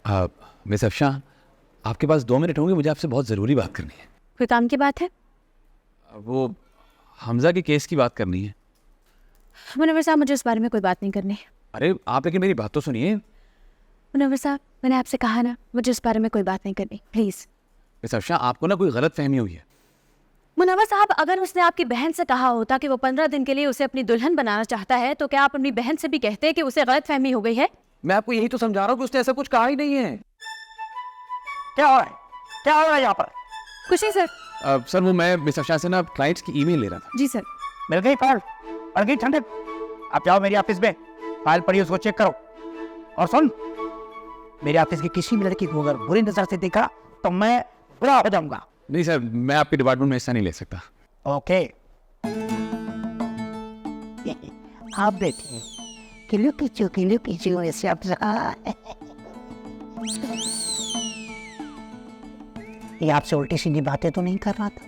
Miss Afshan, आपके पास 2 minute होंगे? मुझे आपसे बहुत ज़रूरी बात करनी है। कोई काम की बात है? वो हमज़ा के केस की बात करनी है। मुनव्वर साहब, मुझे इस बारे में कोई बात नहीं करनी। अरे आप लेकिन मेरी बात तो सुनिए। मुनव्वर साहब, मैंने आपसे कहा ना, मुझे इस बारे में कोई बात नहीं करनी, प्लीज़। मिस अफशान, आपको ना कोई गलत फहमी हुई है। मुनव्वर साहब, अगर उसने आपकी बहन से कहा होता कि वो 15 दिन के लिए उसे अपनी दुल्हन बनाना चाहता है, तो क्या आप अपनी बहन से भी कहते कि उसे गलत फहमी हो गई है? मैं आपको यही तो समझा रहा हूँ कि उसने ऐसा कुछ कहा ही नहीं है। क्या हो रहा है? क्या हो रहा है यहाँ पर? कुछ नहीं सर। सर वो मैं मिस अफशान से ना क्लाइंट्स की ईमेल ले रहा था। जी सर। मिल गई फाइल? पड़ गई ठंडक? आप जाओ मेरी ऑफिस में, फाइल पढ़ी, उसको चेक करो। और सुन, मेरे ऑफिस की किसी भी लड़की को अगर बुरी नजर से देखा तो मैं बुरा हो जाऊंगा। नहीं सर, मैं आपके डिपार्टमेंट में हिस्सा नहीं ले सकता। ओके। आप देखिए, किलो किचू ऐसे आप ये आपसे उल्टी सीधी बातें तो नहीं कर रहा था?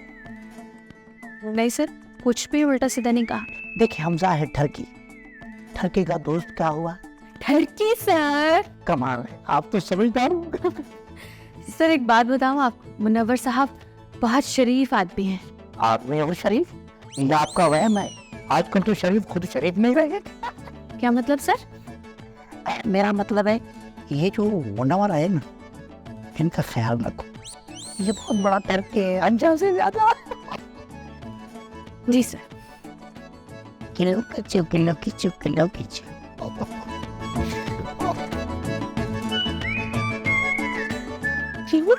नहीं सर, कुछ भी उल्टा सीधा नहीं कहा। देखिए, हमजा है ठरकी, ठरकी का दोस्त क्या हुआ? ठरकी सर। कमाल है, आप तो समझदार हो। सर एक बात बताऊं आप, मुनव्वर साहब बहुत शरीफ आदमी हैं। आदमी और शरीफ, ये आपका वहम है। आजकल तो शरीफ खुद शरीफ नहीं रहे। क्या मतलब सर? मेरा मतलब है, ये जो मुनव्वर है ना, इनका ख्याल रखो। ये बहुत बड़ा टर्क है, अंजा से ज्यादा। जी सर। किलो किचू किलो किचू किलो किचू। किलो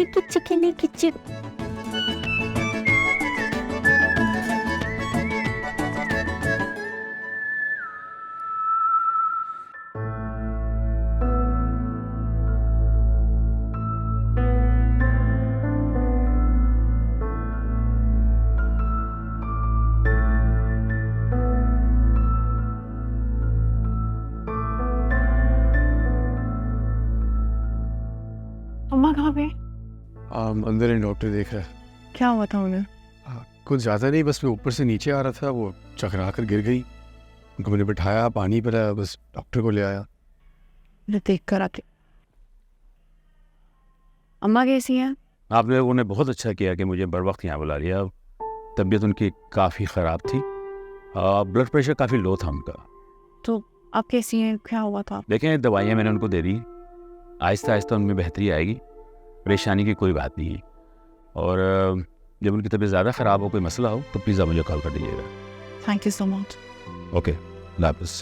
किचू किलो किचू। अम्मा कहाँ पे? अंदर ही डॉक्टर देख रहा है। क्या हुआ था उन्हें? कुछ ज़्यादा नहीं, बस मैं ऊपर से नीचे आ रहा था, वो चकरा कर गिर गई। उनको मैंने बिठाया, पानी पिलाया, बस डॉक्टर को ले आया। मैं देख कर आके। अम्मा कैसी हैं? आप लोगों ने बहुत अच्छा किया कि मुझे बर वक्त यहाँ बुला लिया। तबीयत उनकी काफ़ी ख़राब थी, ब्लड प्रेशर काफ़ी लो था उनका। तो आप कैसी हैं? क्या हुआ था? देखें, दवाइयाँ मैंने उनको दे दी, आहिस्ता आहिस्ता उनमें बेहतरी आएगी, परेशानी की कोई बात नहीं है। और जब उनकी तबीयत ज़्यादा ख़राब हो, कोई मसला हो, तो प्लीज़ आप मुझे कॉल कर दीजिएगा। Thank you so much. Okay, लापिस।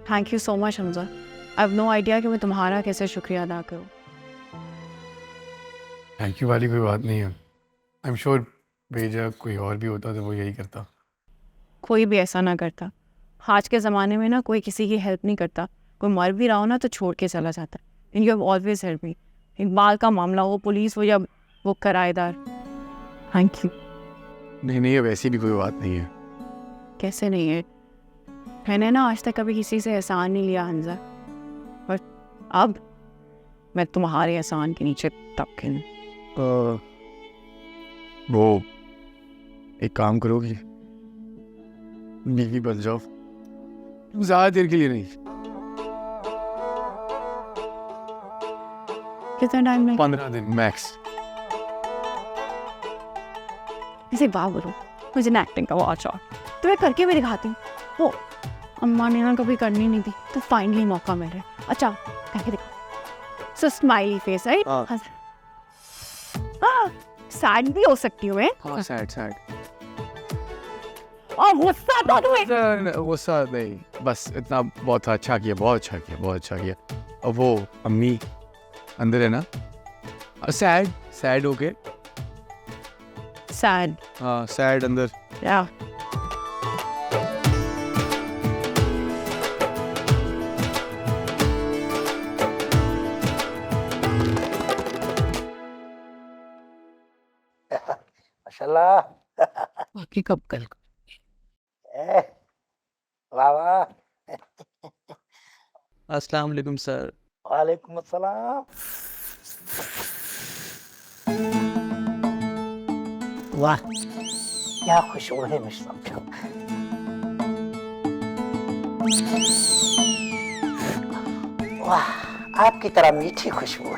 Thank you so much Hamza. I have no idea कि मैं तुम्हारा कैसे शुक्रिया अदा करूँ। थैंक यू वाली कोई बात नहीं है। आई एम श्योर भेजा कोई और भी होता तो वो यही करता। कोई भी ऐसा ना करता। आज के ज़माने में ना कोई किसी की हेल्प नहीं करता। कोई मर भी रहा हो ना तो छोड़ के चला जाता है। And you have always help me. Iqbal का मामला हो, पुलिस हो या वो किराएदार। Thank you. नहीं, अब ऐसी भी कोई बात नहीं है। कैसे नहीं है? मैंने ना आज तक कभी किसी से एहसान नहीं लिया हमजा, पर अब मैं तुम्हारे एहसान के नीचे तबके हूँ। वो एक काम करोगी, बीवी बन जाओ, ज़्यादा देर के लिए नहीं। कितना टाइम में? 15 दिन मैक्स। ऐसे बात बोलो, मुझे ना एक्टिंग का बहुत शौक, तो मैं करके भी दिखाती हूँ। वो अम्मा ने ना कभी करनी नहीं थी, तो फाइनली मौका मिल रहा है। अच्छा करके दिखा। सो स्माइली फेस, राइट? सैड भी हो सकती हूँ मैं। हाँ, सैड। और गुस्सा तो तुम्हें। गुस्सा नहीं, बस इतना बहुत अच्छा किया, बहुत अच्छा किया। और वो अम्मी अंदर है ना? Sad okay. सैड। हाँ, सैड अंदर। या माशाल्लाह। बाकी कब कल? वाह वाह। अस्सलाम वालेकुम सर। वालेकुम अस्सलाम। वाह, क्या खुशबू है मिश्रम की। वाह, आपकी तरह मीठी खुशबू।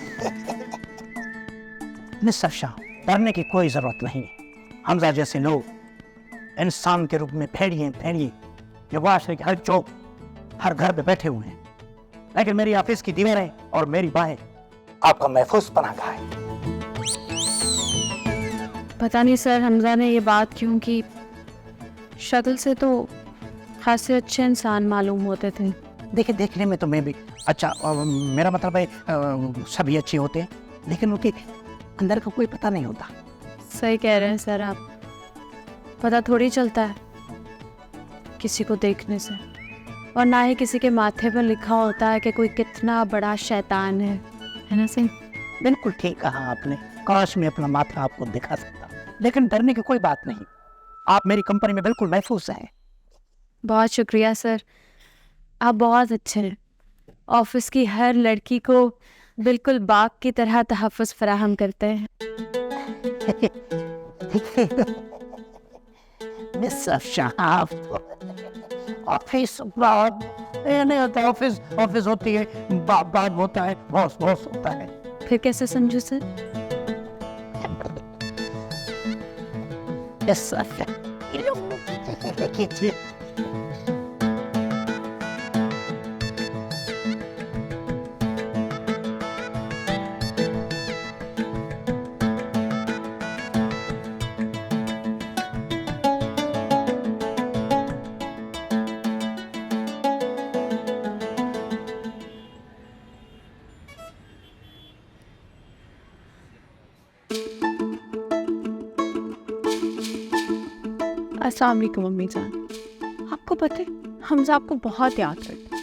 मिस्टर शाह, डरने की कोई जरूरत नहीं है। हमजा जैसे लोग इंसान के रूप में फेड़िए ये वाशरे के हर चौक हर घर में बैठे हुए हैं, लेकिन मेरी ऑफिस की दीवारें और मेरी बाहें आपका महफूज पनाह है। पता नहीं सर हमजा ने ये बात क्यों की, शक्ल से तो खासे अच्छे इंसान मालूम होते थे। देखिए, देखने में तो मैं भी अच्छा, मेरा मतलब है सभी अच्छे होते हैं, लेकिन उनके अंदर का कोई पता नहीं होता। सही कह रहे हैं सर आप, पता थोड़ी चलता है किसी को देखने से, और ना ही किसी के माथे पर लिखा होता है कि कोई कितना बड़ा शैतान है ना सर? बिल्कुल ठीक कहा आपने। काश मैं अपना माथा आपको दिखा सकता, लेकिन डरने की कोई बात नहीं। आप मेरी कंपनी में बिल्कुल महफूज हैं। बहुत शुक्रिया सर, आप बहुत अच्छे हैं। ऑफिस की हर लड़की को बिल्कुल बाग की तरह तहफ़्फ़ुज़ फराहम करते हैं। मिस्टर शाह, ऑफिस नहीं होता, ऑफिस होती है, बात होता है, बॉस होता है। फिर कैसे समझूं सर? Yes sir. अस्सलाम वालेकुम अम्मी जान। आपको पता है हमजा आपको बहुत याद करता है,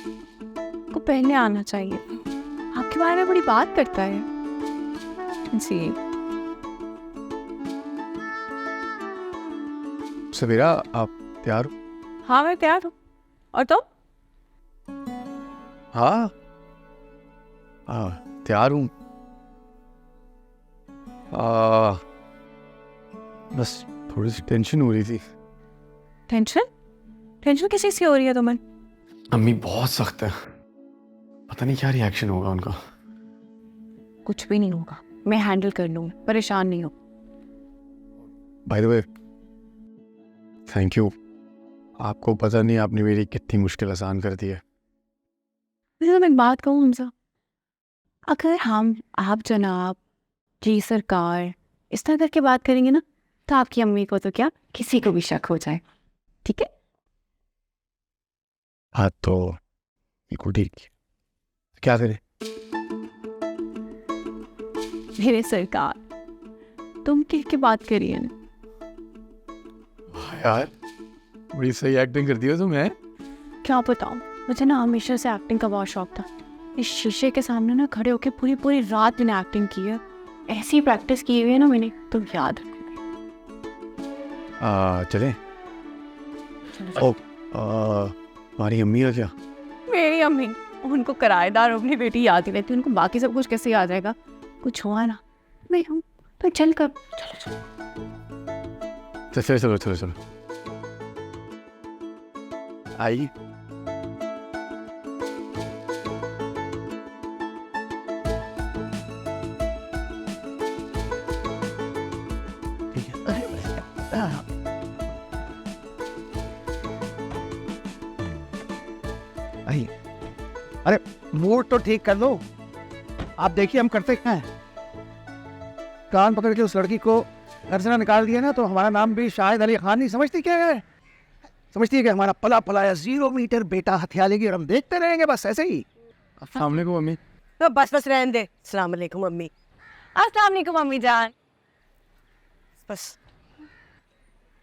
आपको पहले आना चाहिए, आपके बारे में बड़ी बात करता है जी। सवेरा, आप तैयार हो? हाँ मैं तैयार हूँ, और तुम? हाँ तैयार हूँ। बस थोड़ी सी टेंशन हो रही थी। टेंशन किसी से हो रही है तुम्हें? अम्मी बहुत सख्त है, पता नहीं क्या रिएक्शन होगा उनका। कुछ भी नहीं होगा, मैं हैंडल कर लूँगी, परेशान नहीं हो। By the way, thank you. आपको पता नहीं आपने मेरी कितनी मुश्किल आसान कर दी है। मैं एक बात कहूँ हमजा, अगर हम आप जनाब जी सरकार इस तरह करके बात करेंगे ना, तो आपकी अम्मी को तो क्या किसी को भी शक हो जाए, ठीक है? हाँ तो बिल्कुल ठीक। क्या करें? मेरे सरकार, तुम कह के बात करिए ना। यार बड़ी सही एक्टिंग करती हो तुम। है क्या बताऊँ, मुझे ना हमेशा से एक्टिंग का बहुत शौक था। इस शीशे के सामने ना खड़े होके पूरी रात मैंने एक्टिंग की है। ऐसी प्रैक्टिस की हुई है ना मैंने, तुम याद रखोगे। चले। ओ हमारी अम्मी का क्या? मेरी अम्मी, उनको किराएदार अपनी बेटी याद ही रहती, उनको बाकी सब कुछ कैसे याद आएगा? कुछ हुआ ना, मैं हूँ तो चल कर चलो आई। आइए। अरे मूड तो ठीक कर लो। आप देखिए हम करते क्या हैं, कान पकड़ के उस लड़की को घर से ना निकाल दिया ना, तो हमारा नाम भी शाहिद अली खान नहीं समझती क्या है? समझती है कि हमारा पला पलाया 0 मीटर बेटा हथिया लेगी और हम देखते रहेंगे बस ऐसे ही। अस्सलाम वालेकुम अम्मी। तो बस रहने दे। अस्सलाम वालेकुम अम्मी। अस्सलाम वालेकुम अम्मी जान। बस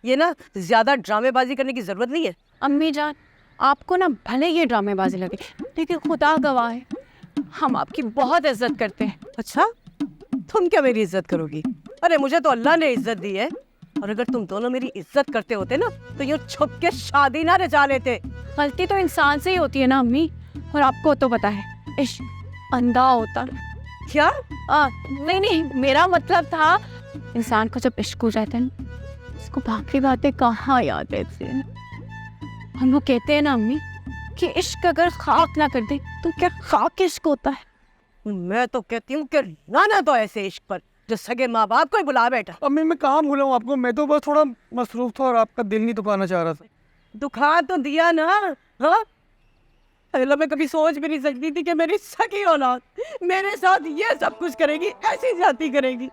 ये ना ज्यादा ड्रामेबाजी करने की जरूरत नहीं है। अम्मी जान, आपको ना भले ये ड्रामेबाजी लगे, लेकिन खुदा गवाह है हम आपकी बहुत इज्जत करते हैं। अच्छा, तुम क्या मेरी इज्जत करोगी? अरे मुझे तो अल्लाह ने इज्जत दी है, और अगर तुम दोनों मेरी इज्जत करते होते ना, तो यूँ छुप के शादी ना रचा लेते। गलती तो इंसान से ही होती है ना अम्मी, और आपको तो पता है इश्क अंधा होता है। क्या? नहीं, मेरा मतलब था इंसान को जब इश्क हो जाता है ना, उसको बाकी बातें कहाँ याद रहती है। हम वो कहते हैं ना अम्मी कि इश्क अगर खाक ना कर दे तो क्या खाक इश्क होता है। मैं तो कहती हूँ कि लाना तो ऐसे इश्क पर जो सगे माँ बाप को ही बुला बैठा। अम्मी मैं कहाँ भूला हूँ आपको, मैं तो बस थोड़ा मसरूफ था और आपका दिल नहीं दुखाना चाह रहा था। दुखा तो दिया ना। हाँ, पहले मैं कभी सोच भी नहीं सकती थी कि मेरी सगी औलाद मेरे साथ ये सब कुछ करेगी, ऐसी जाती करेगी।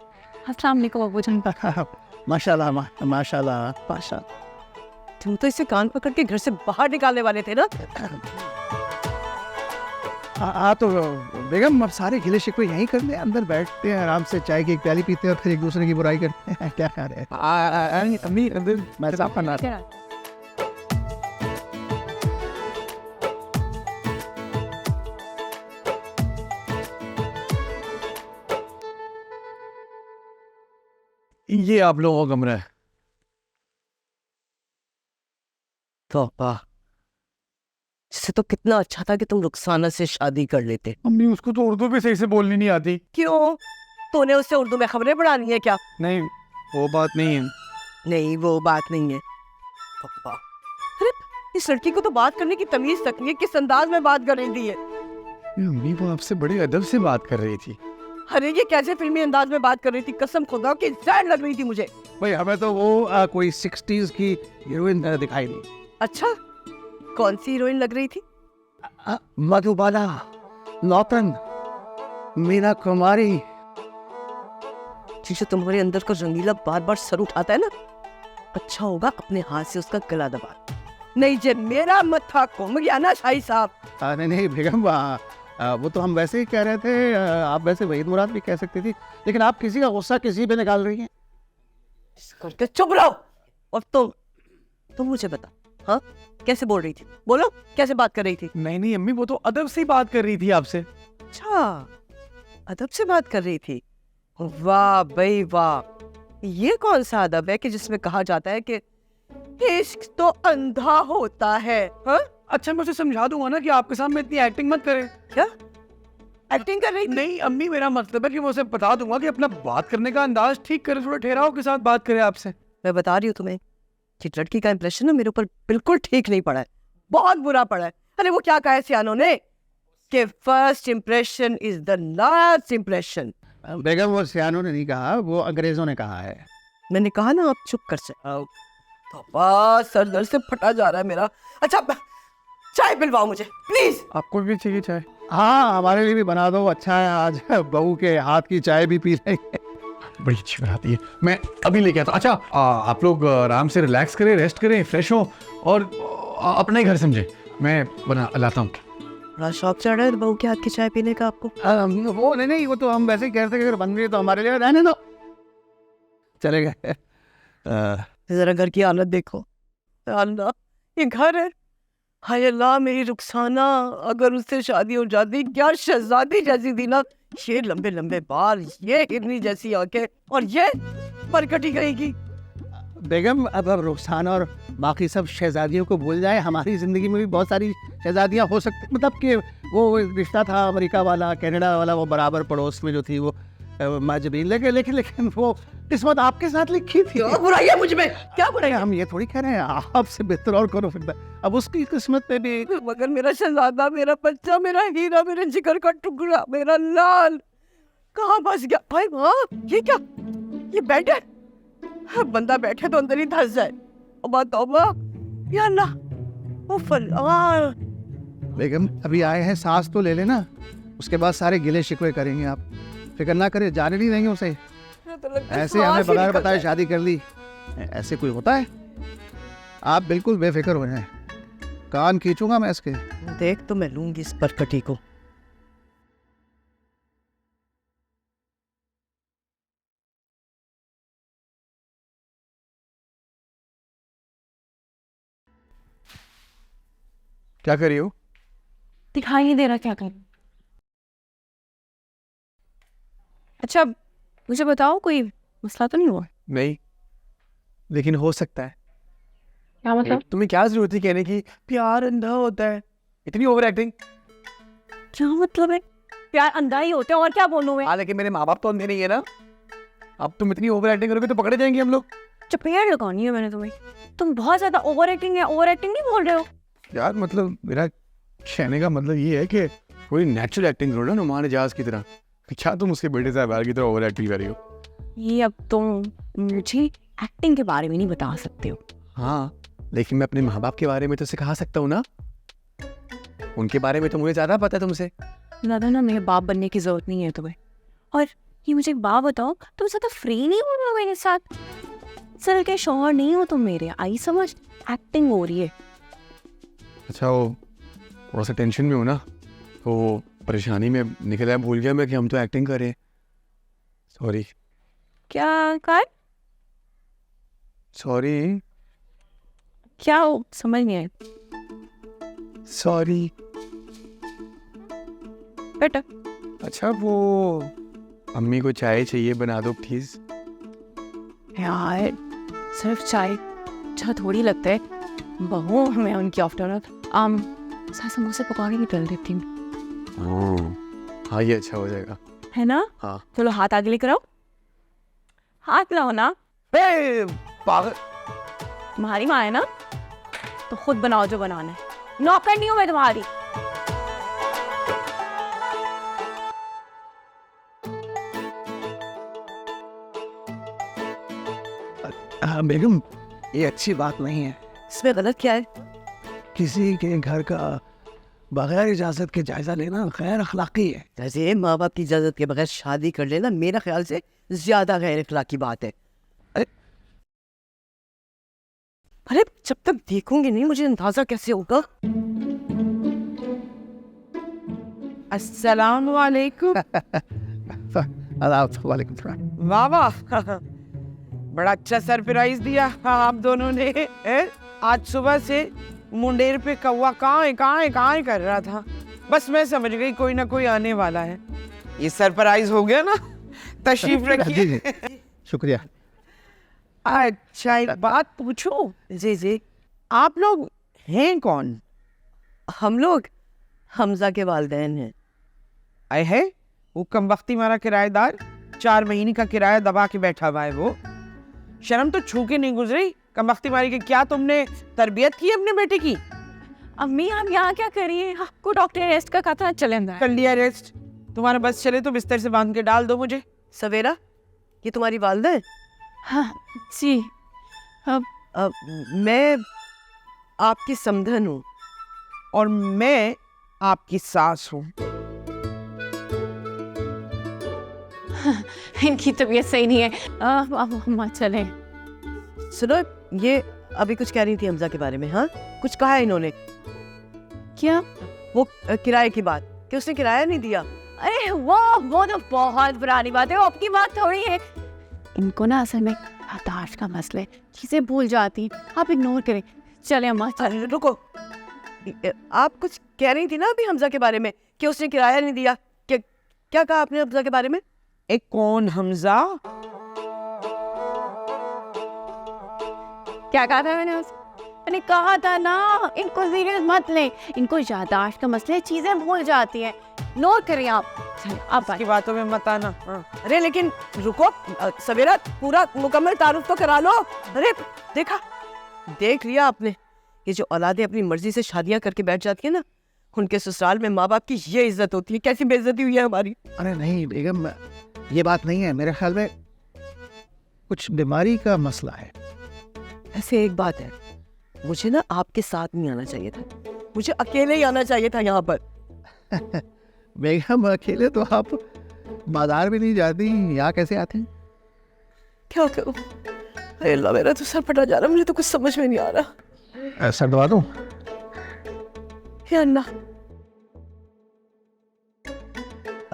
अस्सलाम वालेकुम अबूजान। माशाल्लाह माशाल्लाह माशाल्लाह। तुम तो इसे कान पकड़ के घर से बाहर निकालने वाले थे ना। हाँ तो बेगम अब सारे गिले शिकवे यहीं कर ले, अंदर बैठते हैं आराम से, चाय की एक प्याली पीते हैं और फिर एक दूसरे की बुराई करते हैं। क्या खा रहे हैं अम्मी? अंदर मैं साफ करना। ये आप लोगों का कमरा है। तौबा, जिससे तो कितना अच्छा था कि तुम रुखसाना से शादी कर लेते। अम्मी उसको तो उर्दू भी सही से बोलनी नहीं आती। क्यों? तूने उससे उर्दू में खबरें पढ़ानी है क्या? नहीं वो बात नहीं है। नहीं वो बात नहीं है। तौबा, अरे इस लड़की को तो बात करने की तमीज तक नहीं है, किस अंदाज में बात कर रही थी। अम्मी वो आपसे बड़े अदब से बात कर रही थी। अरे ये कैसे फिल्मी अंदाज में बात कर रही थी, कसम खुदा की जैड लग रही थी मुझे। भाई हमें तो वो कोई 60s की हीरोइन दिखाई दी। अच्छा, कौन सी हीरोइन लग रही थी? मधुबाला, नौतन, मीना कुमारी। जो तुम्हारे अंदर का रंगीला बार बार सर उठाता है ना, अच्छा होगा अपने हाथ से उसका गला दबा। नहीं जे मेरा मत्था घूम गया ना शाही साहब। नहीं बेगम वो तो हम वैसे ही कह रहे थे, आप वैसे वहीद मुराद भी कह सकती थी, लेकिन आप किसी का गुस्सा किसी पे निकाल रही हैं। करके चुप रहो। और तुम मुझे बता, हाँ कैसे बोल रही थी? बोलो कैसे बात कर रही थी? नहीं अम्मी वो तो अदब से ही बात कर रही थी आपसे। अच्छा, अदब से बात कर रही थी। वाह भाई वाह, ये कौन सा अदब है कि जिसमें कहा जाता है कि इश्क तो अंधा होता है? हाँ? अच्छा मैं उसे समझा दूंगा ना कि आपके सामने इतनी एक्टिंग मत करे। क्या एक्टिंग कर रही थी? नहीं अम्मी मेरा मतलब है कि मैं उसे बता दूंगा कि अपना बात करने का अंदाज ठीक करे, थोड़ा ठहराव के साथ बात करे आपसे। मैं बता रही हूँ तुम्हें कि लड़की का इंप्रेशन ना मेरे ऊपर बिल्कुल ठीक नहीं पड़ा है, बहुत बुरा पड़ा है। अरे वो क्या कहा है सियानों ने कि first impression is the last impression. बेगम वो सियानों ने नहीं कहा, वो अंग्रेजों ने कहा है। मैंने कहा ना आप चुप कर जाओ। तो सर दर्द से फटा जा रहा है मेरा। अच्छा चाय पिलवाओ मुझे प्लीज। आपको भी चाहिए चाय? हाँ हमारे लिए भी बना दो, अच्छा है आज बहू के हाथ की चाय भी पी लेंगे। बड़ी अच्छी बनाती है, मैं अभी लेके आता हूँ। अच्छा आप लोग आराम से रिलैक्स करें, रेस्ट करें, फ्रेश हो और अपना ही घर समझे, मैं बना लाता हूँ। बड़ा शौक चढ़ रहा है बहू के हाथ की चाय पीने का आपको। वो नहीं वो तो हम वैसे ही कह रहे थे कि अगर बन गई तो हमारे लिए रहने दो, चले गए। जरा घर की हालत देखो। अल्लाह ये घर है। हाय अल्लाह मेरी रुखसाना, अगर उससे शादी हो जाती क्या शहजादी जैसी थी ना, ये लंबे लंबे बाल, ये हिरनी जैसी आंखें और ये परकटी कहेगी। बेगम अब रुखसाना और बाकी सब शहजादियों को भूल जाए, हमारी ज़िंदगी में भी बहुत सारी शहजादियाँ हो सकती, मतलब कि वो रिश्ता था अमेरिका वाला, कनाडा वाला, वो बराबर पड़ोस में जो थी वो माजबीन, लेकिन वो किस्मत आपके साथ लिखी थी। क्या बुराई है मुझ में? क्या बुराई है? हम ये थोड़ी कह रहे हैं आपसे बेहतर और करो फिर, अब उसकी किस्मत पे भी। मगर मेरा शहजादा, मेरा बच्चा, मेरा हीरा, मेरे जिगर का टुकड़ा, मेरा लाल कहाँ फंस गया? भाई माँ ये क्या, ये बेड है? बंदा बैठे तो अंदर ही धंस जाए। तौबा तौबा या अल्लाह। उफ अल्लाह। बेगम अभी आए हैं, सांस तो ले लेना, उसके बाद सारे गिले शिकवे करेंगे। आप फिक्र ना करें, जाने नहीं देंगे उसे। ऐसे हमें बगैर बताए शादी कर ली, ऐसे कोई होता है? आप बिल्कुल बेफिक्र हो जाएं, कान खींचूंगा मैं इसके। देख तो मैं लूंगी इस परकटी को। क्या कर रही हो? दिखाई नहीं दे रहा क्या कर। अच्छा मुझे बताओ कोई मसला तो नहीं हुआ? नहीं, लेकिन हो सकता है। क्या मतलब? तुम्हें क्या जरूरत है कहने की प्यार अंधा होता है? इतनी ओवर एक्टिंग। क्या मतलब है? प्यार अंधा ही होते हैं, और क्या बोलूं मैं? हाँ लेकिन मेरे माँ बाप तो अंधे नहीं है ना। अब तुम इतनी ओवर एक्टिंग करोगे तो पकड़े जाएंगे हम लोग। चपेट लगानी है मैंने तुम्हें। तुम बहुत ज्यादा ओवर एक्टिंग नहीं बोल रहे हो। यार मतलब मेरा कहने का मतलब ये है कि थोड़ी नेचुरल एक्टिंग करो ना नुमान इजाज की तरह। क्या तुम उसके बेटे साहब की तरह ओवर एक्टिंग कर रही हो? ये अब तुम मुझे एक्टिंग के बारे में नहीं बता सकते हो। हाँ, लेकिन मैं अपने माँ बाप के बारे में तो सिखा सकता हूँ ना। उनके बारे में तो मुझे ज़्यादा पता है तुमसे। ज़्यादा ना मेरे बाप बनने की ज़रूरत नहीं है तुम्हें। और ये मुझे एक बात बताओ, तुम ज़्यादा फ्री नहीं हो रहे हो मेरे साथ? सर के शौहर नहीं हो तुम मेरे, आई समझ? एक्टिंग हो रही है। अच्छा, वो थोड़ा सा टेंशन में हो ना, तो परेशानी में निकल आया, भूल गया मैं कि हम तो एक्टिंग कर रहे हैं। सॉरी। क्या कर? सॉरी। क्या हो? समझ नहीं आया। सॉरी। बेटा अच्छा, वो अम्मी को चाय चाहिए, बना दो प्लीज। यार सिर्फ चाय अच्छा थोड़ी लगता है, बहू मैं उनकी आफ्टर समोसे पकौड़े भी तल देती हूँ। हाँ, ये अच्छा हो जाएगा। है ना? हाँ। चलो हाथ आगे लेकर आओ, हाथ लाओ ना। पागल। तुम्हारी माँ है ना, तो खुद बनाओ जो बनाना है, नौकर नहीं हूँ मैं तुम्हारी। बेगम, ये अच्छी बात नहीं है। इसमें गलत क्या है? किसी के घर का बगैर इजाजत के जायजा लेना गैर अखलाकी है। वैसे माँ बाप की इजाजत के बगैर शादी कर लेना मेरा ख्याल से ज्यादा गैर अखलाकी बात है। अरे जब तक देखूंगी नहीं मुझे अंदाजा कैसे होगा? अस्सलाम वालेकुम। वालेकुम सलाम। वाह वाह, बड़ा अच्छा सरप्राइज दिया आप दोनों ने। आज सुबह से मुंडेर पे कौवा कहाँ कर रहा था। बस मैं समझ गई कोई ना कोई आने वाला है। ये सरप्राइज हो गया ना? तशरीफ रखिए। शुक्रिया। अच्छा एक बात पूछूं? जी जी। आप लोग हैं कौन? हम लोग हमजा के वालिदैन हैं। आए है वो कमबख्ती मारा किराएदार, 4 महीने का किराया दबा के बैठा हुआ है। वो शर्म तो छू के नहीं गुजरी कमबख्ती मारी के। क्या तुमने तरबियत की अपने बेटे की? अम्मी आप यहाँ क्या करिए, आपको डॉक्टर अरेस्ट का कहा था, चले अंदर। कर लिया अरेस्ट। तुम्हारा बस चले तो बिस्तर से बांध के डाल दो मुझे। सवेरा, ये तुम्हारी वालिदा है? हाँ जी। अब मैं आपकी समधन हूँ और मैं आपकी सास हूँ। इनकी तबीयत सही नहीं है, अब हम चले। सुनो, ये अभी कुछ कह रही थी हमजा के बारे में। हाँ, कुछ कहा है इन्होंने? क्या? वो किराए की बात कि उसने किराया नहीं दिया। अरे वो तो बहुत पुरानी बात है, वो आपकी बात थोड़ी है। इनको ना असल में याददाश्त का मसला है, चीजें भूल जाती हैं, आप इग्नोर करें। चले अम्मा चले। रुको, आप कुछ कह रही थी ना अभी हमजा के बारे में कि उसने किराया नहीं दिया। क्या कहा आपने हमजा के बारे में? एक कौन हमजा? क्या कहा था मैंने कहा था ना, इनको सीरियस मत लें, इनको याददाश्त का मसला है, चीजें भूल जाती हैं। नोट करें आप। आप की बातों में मत आना। अरे लेकिन रुको, सवेरा पूरा मुकम्मल तारुफ तो करा लो। अरे देखा, देख लिया आपने, ये जो औलादें अपनी मर्जी से शादियां करके बैठ जाती है ना, उनके ससुराल में माँ बाप की ये इज्जत होती है। कैसी बेइज्जती हुई है हमारी। अरे नहीं बेगम, ये बात नहीं है। मेरे ख्याल में कुछ बीमारी का मसला है। ऐसे एक बात है, मुझे ना आपके साथ नहीं आना चाहिए था, मुझे अकेले ही आना चाहिए था यहाँ पर। बेगम अकेले तो आप बाजार भी नहीं जाती, यहाँ कैसे आते हैं? क्या करूं? अरे अल्लाह, मेरा तो सर फटा जा रहा, मुझे तो कुछ समझ में नहीं आ रहा। सर दबा दूं? हे अल्लाह,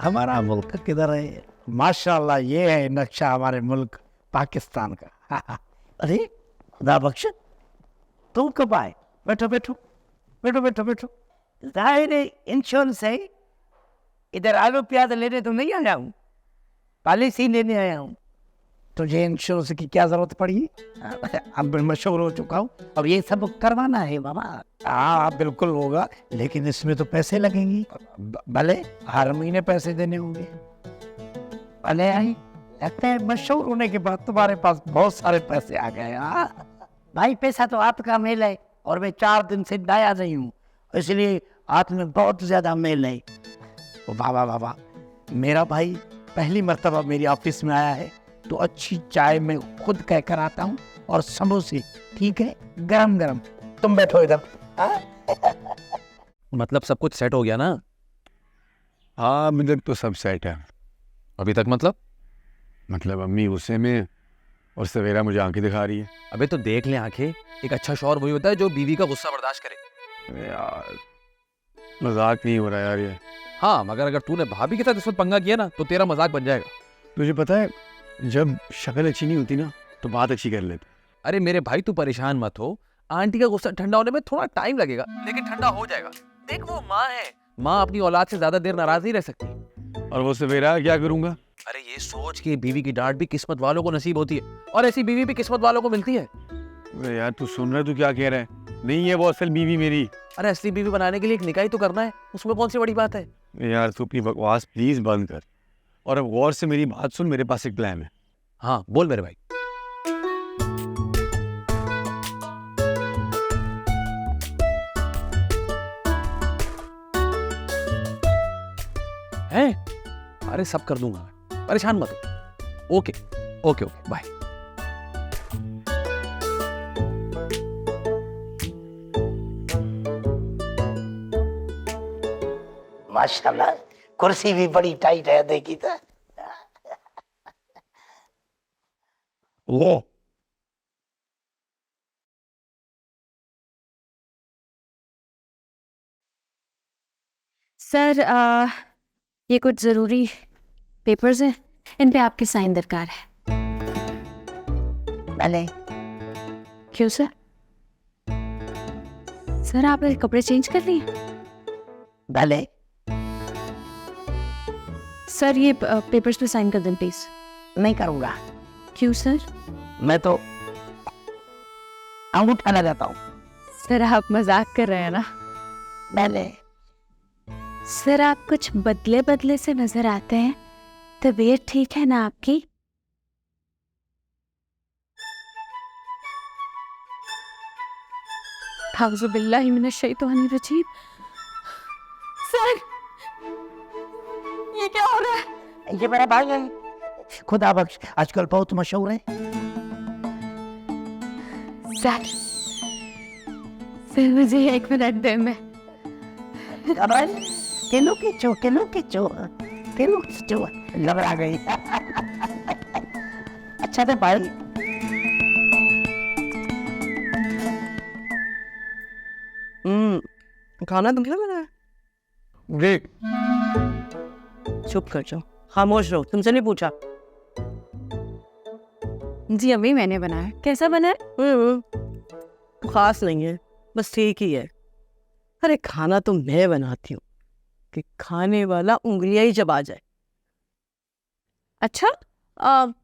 हमारा मुल्क किधर है? माशाल्लाह, ये है नक्शा हमारे मुल्क पाकिस्तान का। अरे खुदा बख्श, तुम कब आए? बैठो बैठो बैठो बैठो बैठो। जाहिर है इंश्योरेंस है। इधर आलू प्याज लेने तो नहीं आया हूँ, पॉलिसी लेने आया हूँ। तुझे इंश्योरेंस की क्या जरूरत पड़ी? अब मैं मशहूर हो चुका हूँ, अब ये सब करवाना है बाबा। हाँ बिल्कुल होगा, लेकिन इसमें तो पैसे लगेंगे। भले हर महीने पैसे देने होंगे। भले आई, लगता है मशहूर होने के बाद तुम्हारे पास बहुत सारे पैसे आ गए। भाई पैसा तो आपका मेल है, और मैं 4 दिन से डाया नहीं हूँ, इसलिए हाथ में बहुत ज्यादा मेल है। वाह वाह वाह वाह, मेरा भाई पहली मर्तबा मेरी ऑफिस में आया है तो अच्छी चाय मैं खुद कह कर आता हूँ और समोसे, ठीक है, गरम गरम। तुम बैठो इधर। हाँ? मतलब सब कुछ सेट हो गया ना? हाँ अभी तक तो सब सेट है। अभी तक मतलब अम्मी गुस्से में और सवेरा मुझे आंखें दिखा रही है। अबे तो देख ले आंखें, एक अच्छा शौहर वही होता है जो बीवी का गुस्सा बर्दाश्त करे। अरे यार मजाक नहीं हो रहा यार ये। हाँ मगर अगर तूने भाभी के साथ इस वक्त पंगा किया ना तो तेरा मजाक बन जाएगा। तुझे पता है जब शक्ल अच्छी नहीं होती ना तो बात अच्छी कर लेते। अरे मेरे भाई तू परेशान मत हो, आंटी का गुस्सा ठंडा होने में थोड़ा टाइम लगेगा लेकिन ठंडा हो जाएगा। देख वो माँ है, माँ अपनी औलाद से ज्यादा देर नाराज नहीं रह सकती। और वो सवेरा क्या करूंगा? अरे ये सोच कि बीवी की डांट भी किस्मत वालों को नसीब होती है और ऐसी बीवी भी किस्मत वालों को मिलती है। अरे यार तू सुन रहा है, तू क्या कह रहा है? नहीं है वो असल बीवी मेरी। अरे असली बीवी बनाने के लिए एक निकाह ही तो करना है, उसमें कौन सी बड़ी बात है। यार तू अपनी बकवास प्लीज बंद कर और अब गौर से मेरी बात सुन। मेरे पास एक प्लान है। हाँ बोल मेरे भाई। हैं? अरे सब कर दूंगा मैं, परेशान मत हो। Okay okay okay bye. माशाल्लाह, कुर्सी भी बड़ी टाइट है, देखी तो। ये सर ये कुछ ज़रूरी पेपर्स हैं, इन पे आपके साइन दरकार है। भले क्यों सर? सर आपने कपड़े चेंज कर लिए? भले सर ये पेपर्स पे साइन कर दें प्लीज। नहीं करूंगा। क्यों सर? मैं तो अंगूठा लगाता हूँ। सर आप मजाक कर रहे हैं ना? भले सर आप कुछ बदले बदले से नजर आते हैं, तबीयत ठीक है ना आपकी? औज़ु बिल्लाहि मिनश शैतानिर रजीम। सर ये क्या हो रहा है? ये मेरा भाई है, खुदा बख्श, आजकल बहुत मशहूर है। सर सर मुझे 1 मिनट दे, मैं अबल किलो खींचो, किलो खींचो, किलो खींचो, घबरा गई। अच्छा था भाई। खाना तुमने बनाया? देख चुप कर जाओ, खामोश रहो, तुमसे नहीं पूछा। जी अभी मैंने बनाया। कैसा बना है? खास नहीं है, बस ठीक ही है। अरे खाना तो मैं बनाती हूँ कि खाने वाला उंगलियां ही चबा जाए। अच्छा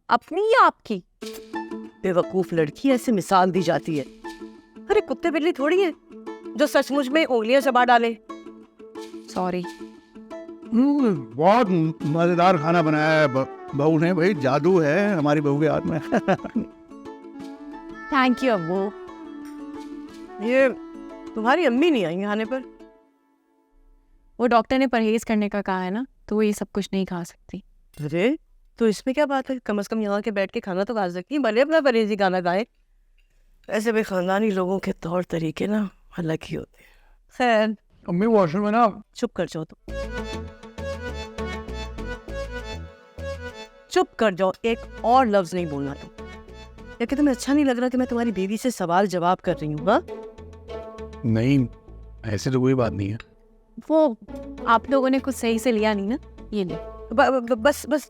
अपनी या आपकी? बेवकूफ लड़की, ऐसे मिसाल दी जाती है। अरे कुत्ते बिल्ली थोड़ी है जो सचमुच में उंगलियां चबा डाले। सॉरी। बहुत मजेदार खाना बनाया है बहू ने। भाई जादू है हमारी बहू के हाथ में। थैंक यू अब्बू। ये तुम्हारी अम्मी नहीं आई खाने पर? वो डॉक्टर ने परहेज करने का कहा है ना, तो वो ये सब कुछ नहीं खा सकती। अरे तो इसमें क्या बात है, कम से कम यहाँ के बैठ के खाना तो खा सकती है, भले अपना परहेजी खाना खाए। ऐसे भी खानदानी लोगों के तौर तरीके ना अलग ही होते हैं। खैर अम्मी वॉशरूम में ना। चुप कर जाओ तुम, चुप कर जाओ, एक और लफ्ज नहीं बोलना तुम। या कि तुम्हें अच्छा नहीं लग रहा कि मैं तुम्हारी बीवी से सवाल जवाब कर रही हूँ? हाँ नहीं ऐसे तो कोई बात नहीं है। वो आप लोगों ने कुछ सही से लिया नहीं ना, ये ले। बस बस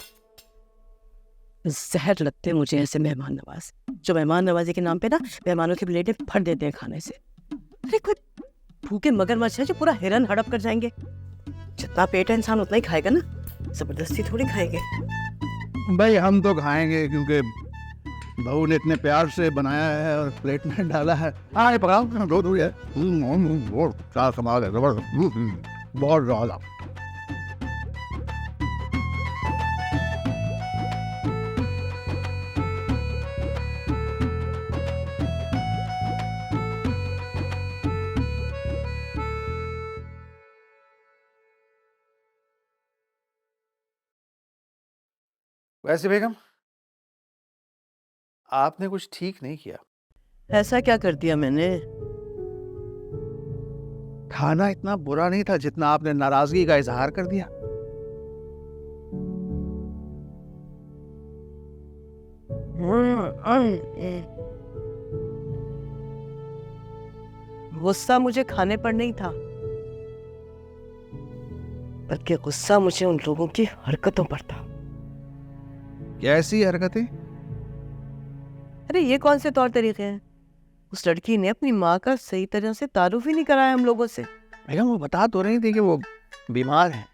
जहर लगते हैं मुझे ऐसे मेहमान नवाज, जो मेहमान नवाजी के नाम पे ना मेहमानों की प्लेटें फट देते हैं खाने से। अरे कोई भूखे मगरमच्छ है जो पूरा हिरन हड़प कर जाएंगे। जितना पेट है इंसान उतना ही खाएगा ना, जबरदस्ती थोड़ी खाएंगे। भाई हम तो खाएंगे क्योंकि बहू ने इतने प्यार से बनाया है और प्लेट में डाला है। हाँ ये पकाओ, दो है। बहुत सारा कमाल है, जबरदस्त, बहुत ज्यादा। वैसे बेगम, आपने कुछ ठीक नहीं किया। ऐसा क्या कर दिया मैंने? खाना इतना बुरा नहीं था जितना आपने नाराजगी का इजहार कर दिया। गुस्सा मुझे खाने पर नहीं था, बल्कि गुस्सा मुझे उन लोगों की हरकतों पर था। कैसी हरकतें? अरे ये कौन से तौर तरीके हैं? उस लड़की ने अपनी माँ का सही तरह से तारुफ ही नहीं कराया हम लोगों से। बेगम, वो बता तो रही थी कि वो बीमार है।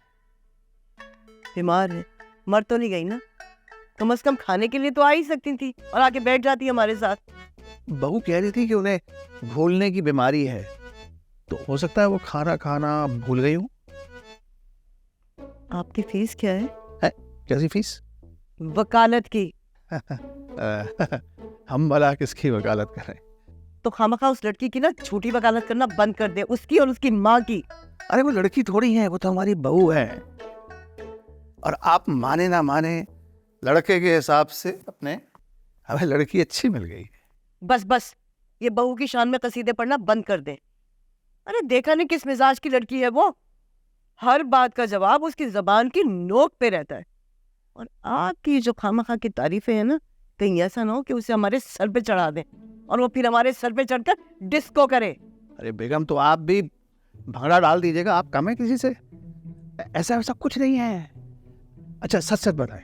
बीमार है? मर तो नहीं गई ना? कम से कम खाने के लिए तो आ ही सकती थी और आके बैठ जाती हमारे साथ। बहू कह रही थी कि उन्हें भूलने की बीमारी है, तो हो सकता है वो खाना खाना भूल गई हूँ। आपकी फीस क्या है? कैसी फीस? वकालत की। हम भला किसकी वकालत कर रहे हैं? तो खामखा उस लड़की की ना झूठी वकालत करना बंद कर दे, उसकी और उसकी माँ की। अरे वो लड़की थोड़ी है, वो तो हमारी बहू है। और आप माने ना माने, लड़के के हिसाब से हमें लड़की अच्छी मिल गई। बस बस, ये बहू की शान में कसीदे पढ़ना बंद कर दे। अरे देखा नहीं किस मिजाज की लड़की है वो? हर बात का जवाब उसकी जबान की नोक पे रहता है। और आपकी जो खामखा की तारीफें हैं ना, कहीं ऐसा ना हो कि उसे हमारे सर पे चढ़ा दे और वो फिर हमारे सर पे चढ़कर डिस्को करे। अरे बेगम, तो आप भी भंगड़ा डाल दीजिएगा, आप कम है किसी से? ऐसा वैसा कुछ नहीं है। अच्छा सच सच बताएं,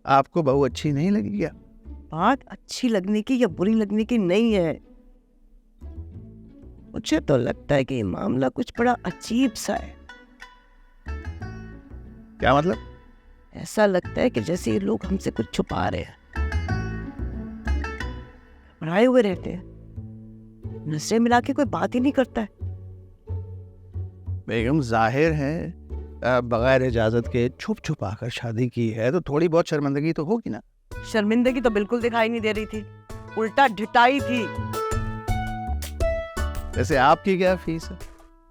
आपको बहू अच्छी नहीं लगी क्या? बात अच्छी लगने की या बुरी लगने की नहीं है, मुझे तो लगता है कि ये मामला कुछ बड़ा अजीब सा है। क्या मतलब? ऐसा लगता है कि जैसे ये लोग हमसे कुछ छुपा रहे हैं, घबराए हुए रहते हैं, नजरें मिला के कोई बात ही नहीं करता है। बेगम, जाहिर है बगैर इजाजत के छुप छुपा कर शादी की है, तो थोड़ी बहुत शर्मिंदगी तो होगी ना? शर्मिंदगी तो बिल्कुल दिखाई नहीं दे रही थी, उल्टा ढिठाई थी। वैसे आपकी क्या फीस है?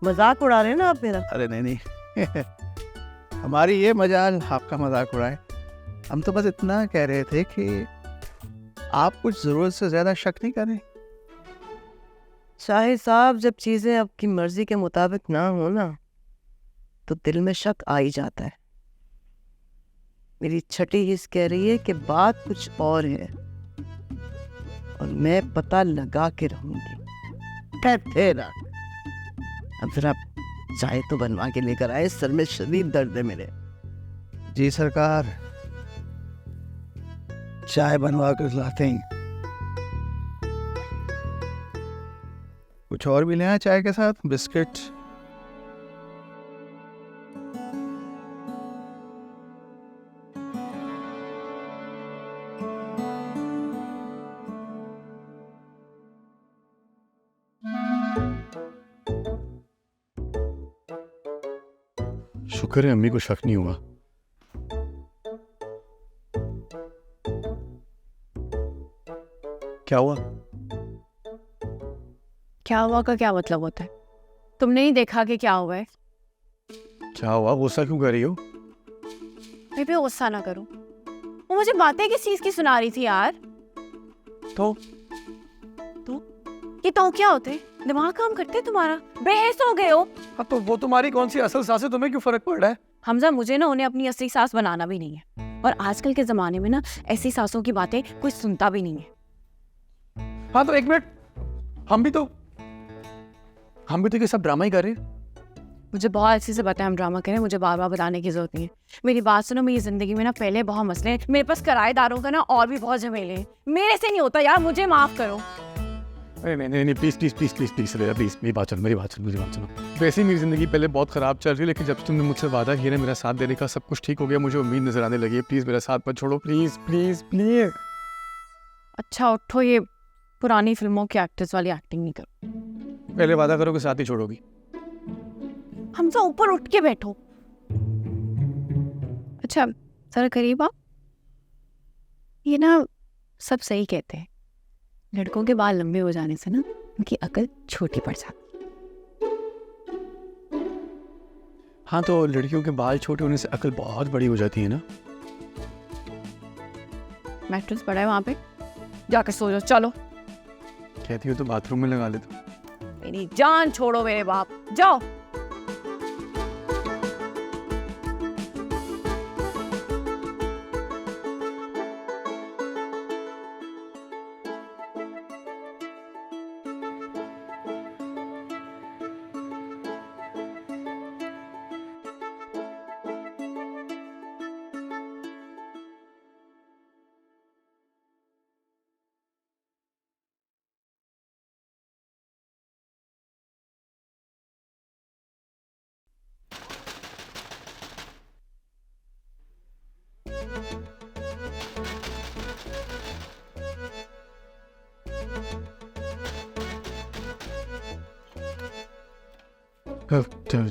मजाक उड़ा रहे हैं ना आप मेरा? अरे नहीं नहीं हमारी ये मजाल आपका मजाक उड़ाए। हम तो बस इतना कह रहे थे कि आप कुछ जरूरत से ज्यादा शक नहीं करें। शाहिद साहब, जब चीजें आपकी मर्जी के मुताबिक ना हो ना, तो दिल में शक आ ही जाता है। मेरी छठी हिस्स कह रही है कि बात कुछ और है और मैं पता लगा के रहूंगी। तेरा अब जरा चाय तो बनवा के लेकर आए, सर में शदीद दर्द है मेरे। जी सरकार, चाय बनवा कर लाते हैं। कुछ और भी ले आए चाय के साथ? बिस्किट? शुक्र है अम्मी को शक नहीं हुआ। क्या हुआ? क्या हुआ का क्या मतलब होता है? तुमने ही देखा कि क्या हुआ है? क्या हुआ? गुस्सा क्यों कर रही हो? मैं भी गुस्सा ना करूं। वो मुझे बातें किस चीज की सुना रही थी यार। तो ये तो क्या होते? दिमाग काम करते तुम्हारा? बेहस हो गए हो। हाँ तो वो तुम्हारी कौन सी असल सास है, तुम्हें क्यों फर्क पड़ रहा है? हमजा, मुझे ना उन्हें अपनी असली सास बनाना भी नहीं है, और आजकल के जमाने में ना ऐसी सासों की बातें कोई सुनता भी नहीं है। हाँ तो एक मिनट, हम भी तो ये सब ड्रामा ही कर रहे हैं। मुझे बहुत अच्छे से पता है हम ड्रामा करें, मुझे बार बार बताने की जरूरत नहीं है। मेरी बात सुनो, मेरी जिंदगी में ना पहले बहुत मसले हैं, मेरे पास किराएदारों का ना और भी बहुत झमेले हैं। मेरे से नहीं होता यार, मुझे माफ करो। नहीं please please please please please please मेरी बात सुनो। वैसे ही मेरी जिंदगी पहले बहुत खराब चल रही है, लेकिन जब तुमने मुझसे वादा किया ना मेरा साथ देने का, सब कुछ ठीक हो गया। मुझे उम्मीद नजर आने लगी है। प्लीज मेरा साथ मत छोड़ो, प्लीज प्लीज प्लीज। अच्छा उठो, ये पुरानी फिल्मों की एक्टर्स वाली एक्टिंग नहीं करो। पहले वादा करो कि साथ ही छोड़ोगी। हमसे ऊपर उठ के बैठो। अच्छा जरा करीब आओ। ये ना सब सही कहते हैं, लड़कों के बाल लंबे हो जाने से ना उनकी अकल छोटी पड़ जाती। हाँ तो लड़कियों के बाल छोटे होने से अकल बहुत बड़ी हो जाती है ना। मैट्रेस पड़ा है वहाँ पे, जाकर सो जाओ। चलो, कहती हो तो बाथरूम में लगा लेता। मेरी जान छोड़ो मेरे बाप, जाओ।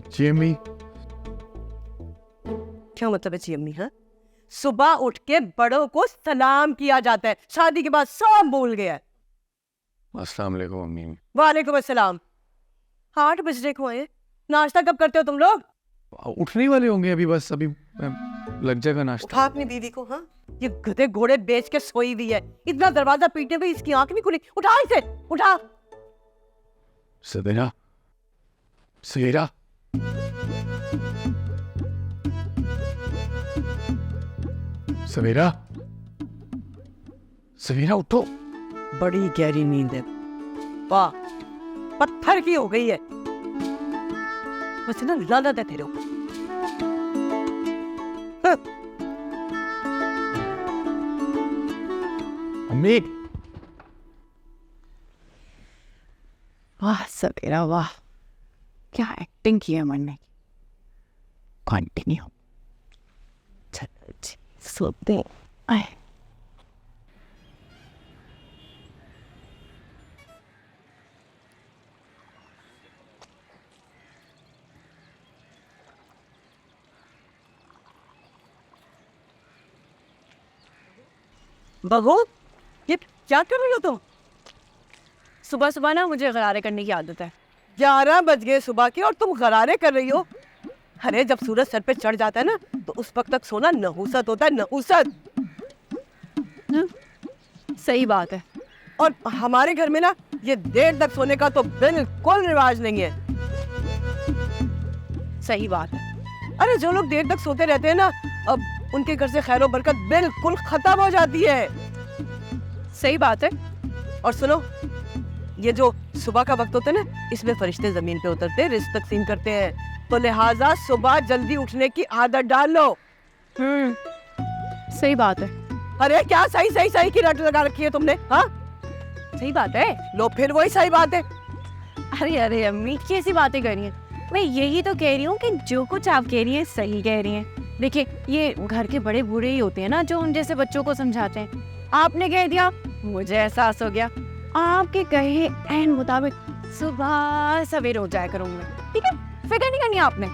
जी अम्मी। क्या मतलब है जी अम्मी? हाँ, सुबह उठ के बड़ों को सलाम किया जाता है, शादी के बाद सब भूल गया है। अस्सलाम वालेकुम अम्मी। वालेकुम अस्सलाम। 8 बजने को आए, नाश्ता कब करते हो तुम लोग? उठने वाले होंगे अभी, बस अभी लग जाएगा नाश्ता। उठा अपनी दीदी को। हाँ, ये गधे घोड़े बेच के सोई हुई है, इतना दरवाजा पीटने पे इसकी आंख नहीं खुली। उठा इसे, उठा। सवेरा, सवेरा, सवेरा, सवेरा उठो। बड़ी गहरी नींद है, वाह, पत्थर की हो गई है। बस ना लानत है तेरे ऊपर। हाँ। अम्मी, वाह सवेरा वाह, क्या एक्टिंग की है मरने की। कंटिन्यू, चलो जी सोते हैं। आए बहू, ये क्या कर रही हो तुम? सुबह सुबह ना मुझे गरारे करने की आदत है। 11 बज गए सुबह के और तुम गरारे कर रही हो? अरे जब सूरज सर पे चढ़ जाता है ना, तो उस वक्त तक सोना नहुसत होता है, नहुसत। सही बात है। और हमारे घर में ना ये देर तक सोने का तो बिल्कुल रिवाज नहीं है। सही बात है। अरे जो लोग देर तक सोते रहते हैं ना, अब उनके घर से खैरो बरकत बिल्कुल खत्म हो जाती है। सही बात है। और सुनो, ये जो सुबह का वक्त होता है ना, इसमें फरिश्ते जमीन पे उतरते हैं, रिज़्क तकसीम करते हैं। तो लिहाजा सुबह जल्दी उठने की आदत डाल लो। सही बात है। अरे क्या सही सही सही की रट लगा रखी है तुमने? हाँ, सही बात है। लो फिर वही सही बात है। अरे अरे अम्मी कैसी बातें कर रही हैं? मैं यही तो कह रही हूँ कि जो कुछ आप कह रही हैं सही कह रही हैं। देखिए, ये घर के बड़े बूढ़े ही होते हैं ना जो उन जैसे बच्चों को समझाते हैं। आपने कह दिया, मुझे एहसास हो गया। आपके कहे एन मुताबिक सुबह सवेरे हो जाया करूँगी मैं, ठीक है? फिक्र नहीं करनी आपने।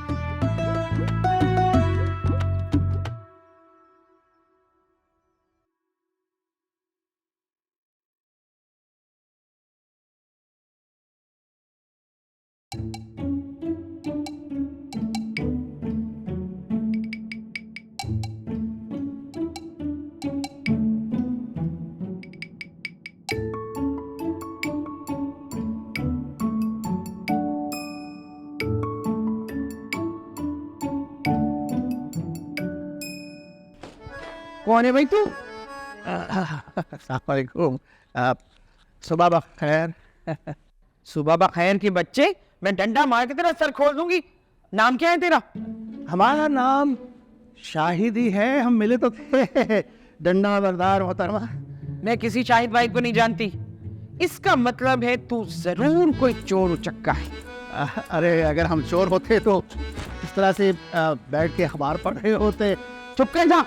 कौन है भाई तू? अस्सलामुअलैकुम। सुबह बखैर। सुबह बखैर के बच्चे, मैं डंडा मार के तेरा सर खोल दूंगी। नाम क्या है तेरा? हमारा नाम शाहिदी है, हम मिले तो थे। डंडा बरदार मोहतरमा। मैं किसी शाहिद भाई को नहीं जानती। इसका मतलब है तू जरूर कोई चोर उचक्का है। अरे अगर हम चोर होते तो इस तरह से बैठ के अखबार पढ़ रहे होते। चुप कर जा।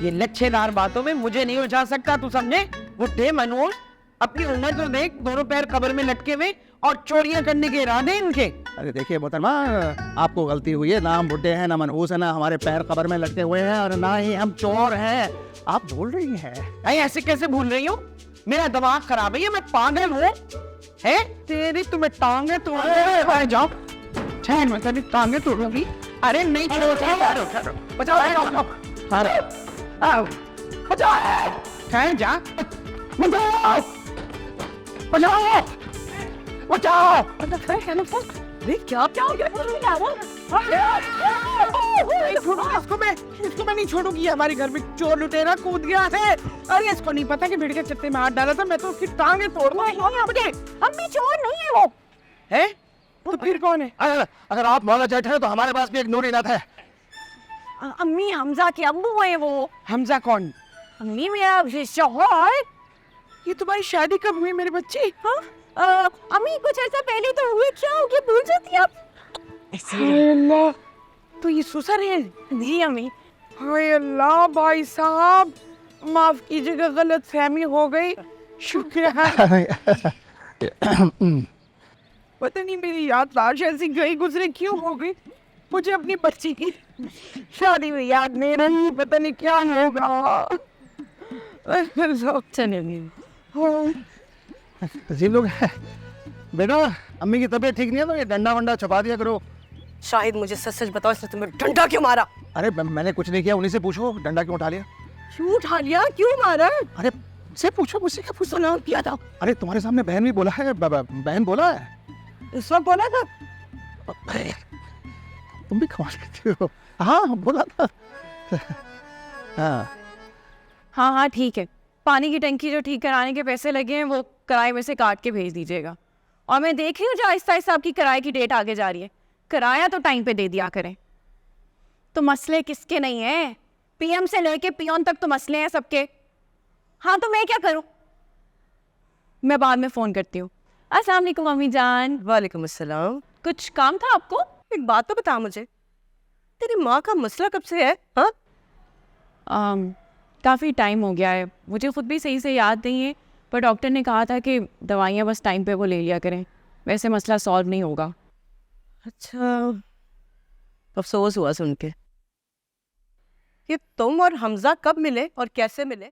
ये लच्छेदार बातों में मुझे नहीं उलझा सकता, तू समझे? बुढ़े मनोज, अपनी उम्र तो देख, दोनों पैर कब्र में लटके हुए और चोरियां करने के इरादे इनके। अरे देखिए मोहतरमा, आपको गलती हुई है। ना हम बुढ़े हैं, ना मनहूस है, ना हमारे पैर कब्र में लटके हुए हैं, और ना ही हम चोर हैं। आप भूल रही हैं। अरे ऐसे कैसे भूल रही हो? मेरा दिमाग खराब है, मैं पागल हूँ? है तेरी तुम्हें टांगे तोड़ जाओ। ठहर, मैं तेरी टांगे तोड़ूंगी। अरे नहीं छोड़ो, बचाओ, बचाओ, बचाओ। ठहर जा। बचाओ बचाओ बचाओ। अरे क्या क्या हो गया? इसको मैं नहीं छोड़ूंगी। हमारे घर में चोर लुटेरा कूद गया है। अरे इसको नहीं पता कि भिड़ के चत्ते में हाथ डाला था। मैं तो उसकी टांगे तोड़ूंगा मुझे। अम्मी चोर नहीं है वो। है तो फिर कौन है? अगर आप मौला जाट हैं तो हमारे पास भी एक नूर इनात है। अम्मी हमजा के अब्बू है वो। हमजा कौन? अम्मी मेरा शौहर। ये तुम्हारी शादी कब हुई मेरे बच्चे? हाँ? अम्मी कुछ ऐसा पहले तो हुए, क्या हो गया भूल जाती आप? हाय अल्लाह, तो ये ससुर है? जी अम्मी। हाय अल्लाह भाई साहब, माफ कीजिएगा, गलत फहमी हो गई। शुक्र है। पता नहीं मेरी याददाश्त ऐसी गई गुजरे क्यों हो गई। मुझे अपनी बच्ची की शादी में याद नहीं रही। पता नहीं क्या होगा। चलिए अजीब लोग हैं। बेटा अम्मी की तबीयत ठीक नहीं है तो ये डंडा वंडा छुपा दिया करो। शाहिद मुझे सच सच बताओ, इसने तुम्हें डंडा क्यों मारा? अरे मैंने कुछ नहीं किया, उन्हीं से पूछो डंडा क्यों उठा लिया। क्यों उठा लिया? क्यों मारा? अरे से पूछो, मुझसे क्या पूछो। नाम किया था? अरे तुम्हारे सामने बहन भी बोला है, बहन बोला है। इस वक्त बोला था? तुम भी कमाल करती हो। हाँ बोला था। हाँ हाँ हाँ ठीक है, पानी की टंकी जो ठीक कराने के पैसे लगे हैं वो किराए में से काट के भेज दीजिएगा। और मैं देख रही हूँ जो आहिस्ता आहिस्ता आपकी किराए की डेट आगे जा रही है। किराया तो टाइम पे दे दिया करें। तो मसले किसके नहीं हैं? पीएम से लेके पियोन तक तो मसले हैं सबके। हाँ तो मैं क्या करूँ? मैं बाद में फ़ोन करती हूँ। अस्सलाम वालेकुम मम्मी जान। वालेकुम अस्सलाम। कुछ काम था आपको? एक बात तो बता मुझे, तेरी माँ का मसला कब से है? हाँ काफ़ी टाइम हो गया है, मुझे खुद भी सही से याद नहीं है, पर डॉक्टर ने कहा था कि दवाइयाँ बस टाइम पे वो ले लिया करें, वैसे मसला सॉल्व नहीं होगा। अच्छा, अफसोस हुआ सुन के। ये तुम और हमजा कब मिले और कैसे मिले?